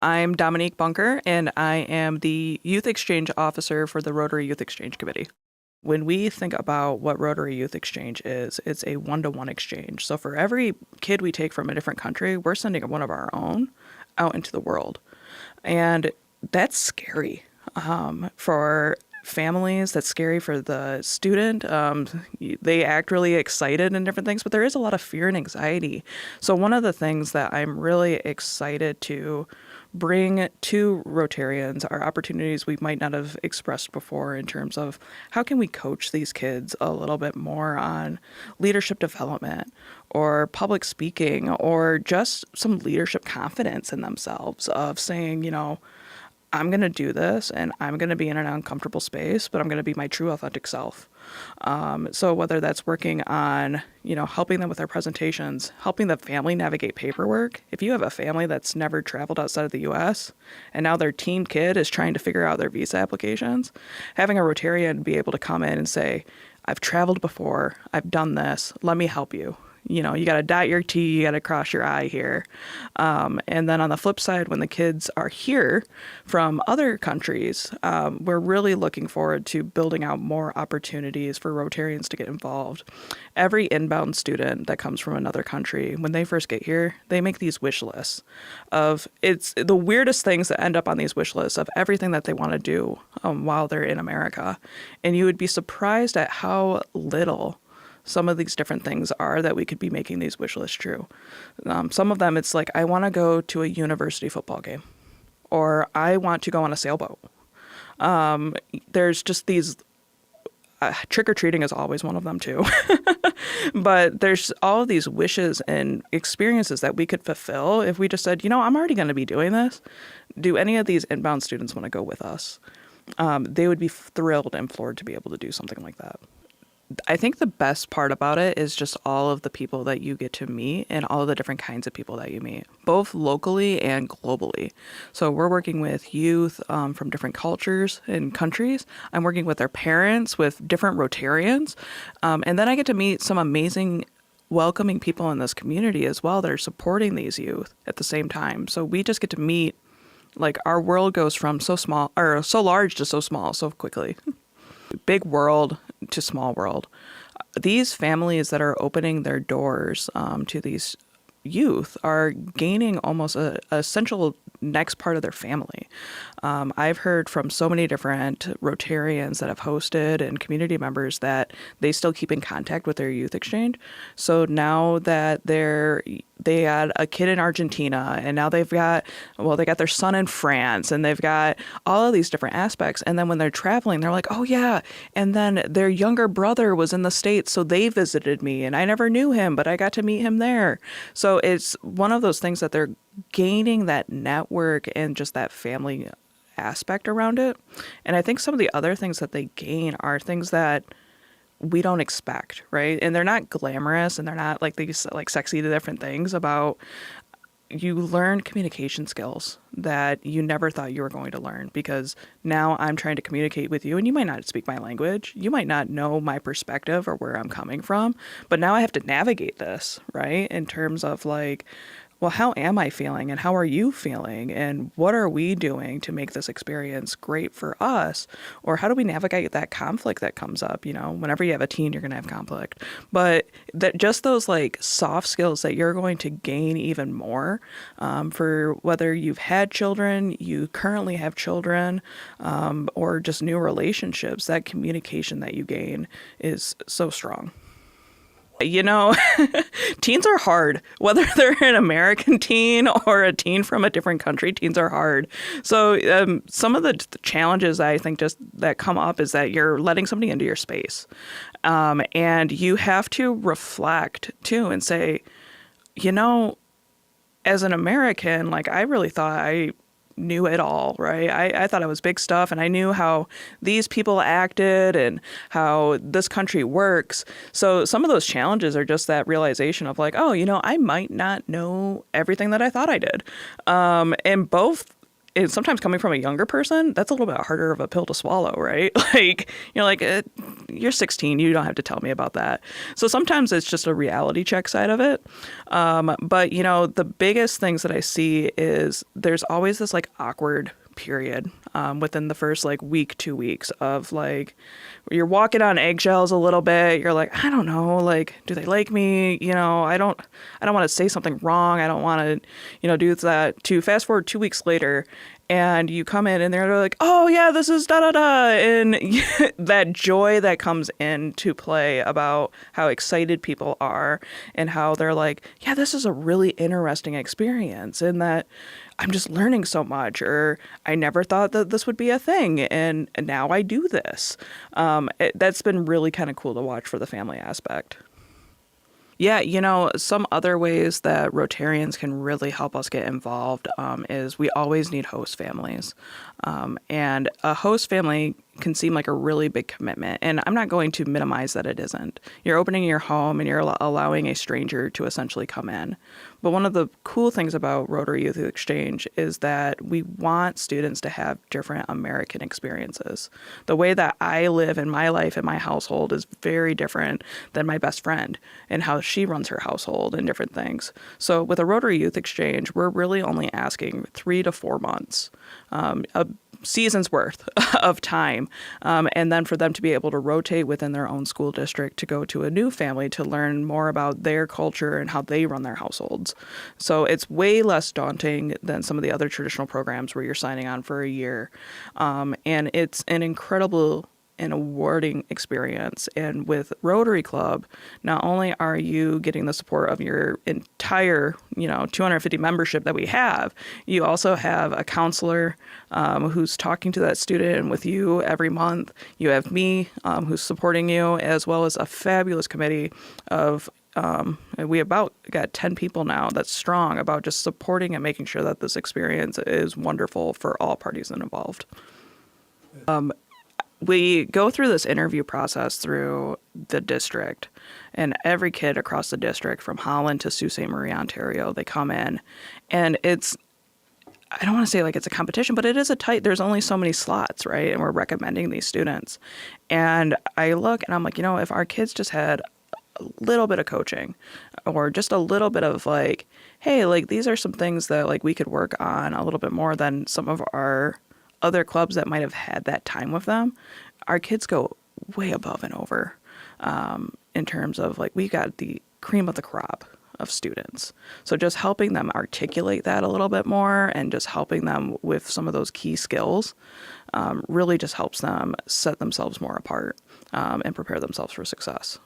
I'm Dominique Bunker, and I am the Youth Exchange Officer for the Rotary Youth Exchange Committee. When we think about what Rotary Youth Exchange is, it's a one-to-one exchange. So for every kid we take from a different country, we're sending one of our own out into the world. And that's scary for families. That's scary for the student. They act really excited and different things, but there is a lot of fear and anxiety. So one of the things that I'm really excited to bring to Rotarians are opportunities we might not have expressed before in terms of how can we coach these kids a little bit more on leadership development or public speaking or just some leadership confidence in themselves of saying, I'm going to do this and I'm going to be in an uncomfortable space, but I'm going to be my true authentic self. So whether that's working on, helping them with their presentations, helping the family navigate paperwork. If you have a family that's never traveled outside of the U.S. and now their teen kid is trying to figure out their visa applications, having a Rotarian be able to come in and say, I've traveled before, I've done this, let me help you. You got to dot your T, you got to cross your I here. And then on the flip side, when the kids are here from other countries, we're really looking forward to building out more opportunities for Rotarians to get involved. Every inbound student that comes from another country, when they first get here, they make these wish lists of it's the weirdest things that end up on these wish lists of everything that they want to do while they're in America. And you would be surprised at how little some of these different things are that we could be making these wish lists true. Some of them, it's like, I want to go to a university football game, or I want to go on a sailboat. There's just these, trick-or-treating is always one of them too. But there's all of these wishes and experiences that we could fulfill if we just said, I'm already going to be doing this. Do any of these inbound students want to go with us? They would be thrilled and floored to be able to do something like that. I think the best part about it is just all of the people that you get to meet and all of the different kinds of people that you meet, both locally and globally. So we're working with youth from different cultures and countries. I'm working with their parents, with different Rotarians. And then I get to meet some amazing welcoming people in this community as well that are supporting these youth at the same time. So we just get to meet, like, our world goes from so small or so large to so small so quickly. Big world to small world. These families that are opening their doors to these youth are gaining almost a essential next part of their family. I've heard from so many different Rotarians that have hosted and community members that they still keep in contact with their youth exchange. So now that they had a kid in Argentina and now they got their son in France and they've got all of these different aspects. And then when they're traveling, they're like, oh yeah. And then their younger brother was in the States. So they visited me and I never knew him, but I got to meet him there. So it's one of those things that they're gaining that network and just that family aspect around it. And I think some of the other things that they gain are things that we don't expect, right? And they're not glamorous and they're not like these like sexy different things about you learn communication skills that you never thought you were going to learn because now I'm trying to communicate with you and you might not speak my language. You might not know my perspective or where I'm coming from, but now I have to navigate this, right? In terms of like, well, how am I feeling and how are you feeling and what are we doing to make this experience great for us? Or how do we navigate that conflict that comes up? Whenever you have a teen, you're going to have conflict. But that just those like soft skills that you're going to gain even more for whether you've had children, you currently have children, or just new relationships, that communication that you gain is so strong. Teens are hard. Whether they're an American teen or a teen from a different country, teens are hard. So some of the challenges I think just that come up is that you're letting somebody into your space. And you have to reflect, too, and say, as an American, like I really thought I knew it all, right? I thought it was big stuff and I knew how these people acted and how this country works. So some of those challenges are just that realization of like, oh, I might not know everything that I thought I did. And sometimes coming from a younger person, that's a little bit harder of a pill to swallow, right? Like, you're 16, you don't have to tell me about that. So sometimes it's just a reality check side of it. But, the biggest things that I see is there's always this like awkward period within the first like week, 2 weeks of like, you're walking on eggshells a little bit. You're like, I don't know, like, do they like me? I don't want to say something wrong. I don't want to, do that. To fast forward 2 weeks later, and you come in and they're like, oh yeah, this is da da da. And that joy that comes into play about how excited people are and how they're like, yeah, this is a really interesting experience and that I'm just learning so much, or I never thought that this would be a thing. And now I do this. That's been really kind of cool to watch for the family aspect. Yeah, some other ways that Rotarians can really help us get involved is we always need host families. And a host family can seem like a really big commitment. And I'm not going to minimize that it isn't. You're opening your home and you're allowing a stranger to essentially come in. But one of the cool things about Rotary Youth Exchange is that we want students to have different American experiences. The way that I live in my life in my household is very different than my best friend and how she runs her household and different things. So with a Rotary Youth Exchange, we're really only asking 3 to 4 months, a season's worth of time, and then for them to be able to rotate within their own school district to go to a new family to learn more about their culture and how they run their households. So it's way less daunting than some of the other traditional programs where you're signing on for a year, and it's an incredible and awarding experience. And with Rotary Club, not only are you getting the support of your entire, 250 membership that we have, you also have a counselor who's talking to that student and with you every month. You have me who's supporting you, as well as a fabulous committee of we about got 10 people now that's strong about just supporting and making sure that this experience is wonderful for all parties involved. We go through this interview process through the district, and every kid across the district from Holland to Sault Ste. Marie, Ontario, they come in, and I don't want to say like it's a competition, but it is there's only so many slots, right? And we're recommending these students. And I look and I'm like, if our kids just had a little bit of coaching or just a little bit of like, hey, like these are some things that like we could work on a little bit more than some of our other clubs that might have had that time with them, our kids go way above and over in terms of like we got the cream of the crop of students. So just helping them articulate that a little bit more and just helping them with some of those key skills really just helps them set themselves more apart and prepare themselves for success.